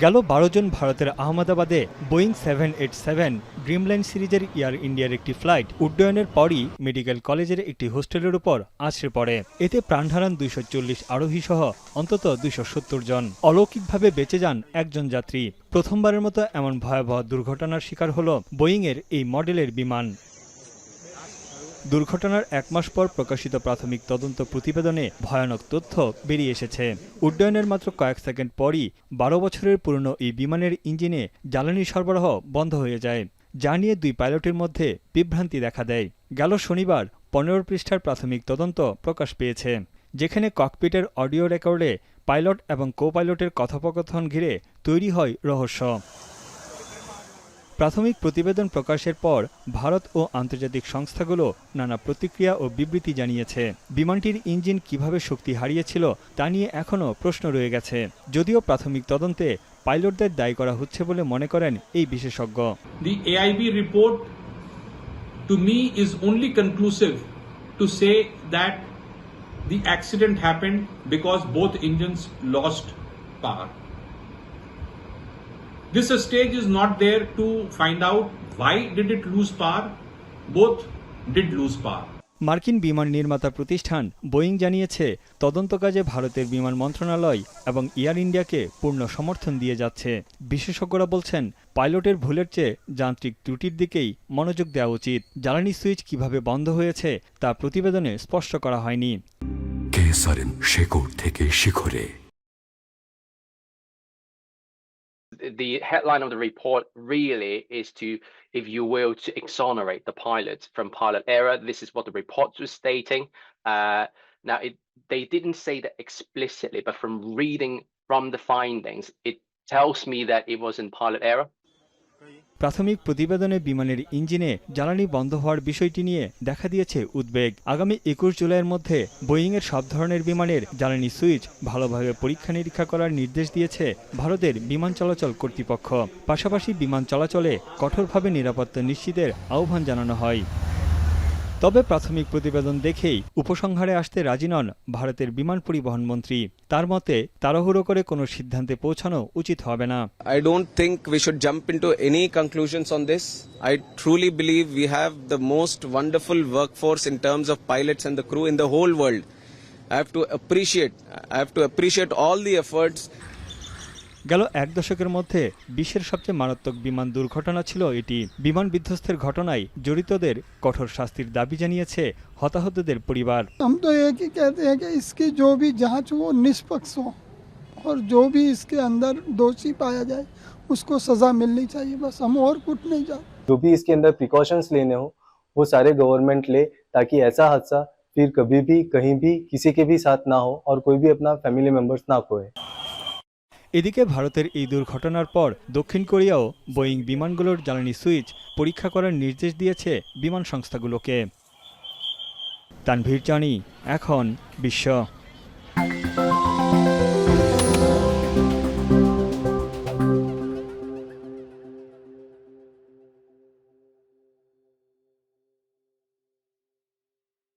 গেল ১২ জন ভারতের আহমেদাবাদে বোয়িং 787 ড্রিমলাইন সিরিজের এয়ার ইন্ডিয়ার একটি ফ্লাইট উড্ডয়নের পরই মেডিকেল কলেজের একটি হোস্টেলের উপর আছড়ে পড়ে। এতে প্রাণ হারান ২৪০ আরোহী সহ অন্তত ২৭০ জন। অলৌকিকভাবে বেঁচে যান একজন যাত্রী। প্রথমবারের মতো এমন ভয়াবহ দুর্ঘটনার শিকার হল বোয়িংয়ের এই মডেলের বিমান। দুর্ঘটনার ১ মাস পর প্রকাশিত প্রাথমিক তদন্ত প্রতিবেদনে ভয়ানক তথ্য বেরিয়ে এসেছে। উড্ডয়নের মাত্র কয়েক সেকেন্ড পরই ১২ বছরের পুরনো এই বিমানের ইঞ্জিনে জ্বালানি সরবরাহ বন্ধ হয়ে যায়, যা নিয়ে ২ পাইলটের মধ্যে বিভ্রান্তি দেখা দেয়। গেল শনিবার ১৫ পৃষ্ঠার প্রাথমিক তদন্ত প্রকাশ পেয়েছে, যেখানে ককপিটের অডিও রেকর্ডে পাইলট এবং কো পাইলটের কথোপকথন ঘিরে তৈরি হয় রহস্য। প্রাথমিক প্রতিবেদন প্রকাশের পর ভারত ও আন্তর্জাতিক সংস্থাগুলো নানা প্রতিক্রিয়া ও বিবৃতি জানিয়েছে। বিমানটির ইঞ্জিন কিভাবে শক্তি হারিয়েছিল তা নিয়ে এখনও প্রশ্ন রয়ে গেছে, যদিও প্রাথমিক তদন্তে পাইলটদের দায়ী করা হচ্ছে বলে মনে করেন এই বিশেষজ্ঞ। The AIB report to me is only conclusive to say that the accident happened because both engines lost power. This stage is not there to find out why did it lose power. Both did lose power. মার্কিন বিমান নির্মাতা প্রতিষ্ঠান Boeing জানিয়েছে, তদন্ত কাজে ভারতের বিমান মন্ত্রণালয় এবং এয়ার ইন্ডিয়াকে পূর্ণ সমর্থন দিয়ে যাচ্ছে। বিশেষজ্ঞরা বলছেন, পাইলটের ভুলের চেয়ে যান্ত্রিক ত্রুটির দিকেই মনোযোগ দেওয়া উচিত। জ্বালানি সুইচ কিভাবে বন্ধ হয়েছে তা প্রতিবেদনে স্পষ্ট করা হয়নি। The headline of the report really is to, if you will, to exonerate the pilots from pilot error. This is what the report was stating. Now, they didn't say that explicitly, but from reading from the findings, it tells me that it wasn't pilot error. প্রাথমিক প্রতিবেদনে বিমানের ইঞ্জিনে জ্বালানি বন্ধ হওয়ার বিষয়টি নিয়ে দেখা দিয়েছে উদ্বেগ। আগামী ২১ জুলাইয়ের মধ্যে বোয়িংয়ের সব ধরনের বিমানের জ্বালানি সুইচ ভালোভাবে পরীক্ষা নিরীক্ষা করার নির্দেশ দিয়েছে ভারতের বিমান চলাচল কর্তৃপক্ষ। পাশাপাশি বিমান চলাচলে কঠোরভাবে নিরাপত্তা নিশ্চিতের আহ্বান জানানো হয়। তবে প্রাথমিক প্রতিবেদন দেখেই উপসংহারে আসতে রাজি নন ভারতের বিমান পরিবহন মন্ত্রী। তার মতে, তাড়াহুড়ো করে কোনো সিদ্ধান্তে পৌঁছানো উচিত হবে না। I don't think we should jump into any conclusions on this. I truly believe we have the most wonderful workforce in terms of pilots and the crew in the whole world. I have to appreciate all the efforts. গেল ১ দশকের মধ্যে বিশ্বের সবচেয়ে মারাত্মক বিমান দুর্ঘটনা ছিল এটি। বিমান বিধ্বস্তের ঘটনায় জড়িতদের কঠোর শাস্তির দাবি জানিয়েছে হতাহতদের পরিবার। हम तो एक ही कहते हैं कि इसकी जो भी जांच हो निष्पक्ष हो और जो भी इसके अंदर दोषी पाया जाए उसको सजा मिलनी चाहिए, बस हम और कुछ नहीं चाहते। जो भी इसके अंदर प्रिकॉशंस लेने हो वो सारे गवर्नमेंट ले, ताकि ऐसा हादसा फिर कभी भी कहीं भी किसी के भी साथ ना हो और कोई भी अपना फैमिली मेंबर्स ना खोए। এদিকে ভারতের এই দুর্ঘটনার পর দক্ষিণ কোরিয়াও বোয়িং বিমানগুলোর জ্বালানি সুইচ পরীক্ষা করার নির্দেশ দিয়েছে বিমান সংস্থাগুলোকে। তানভীর জানি, এখন বিশ্ব।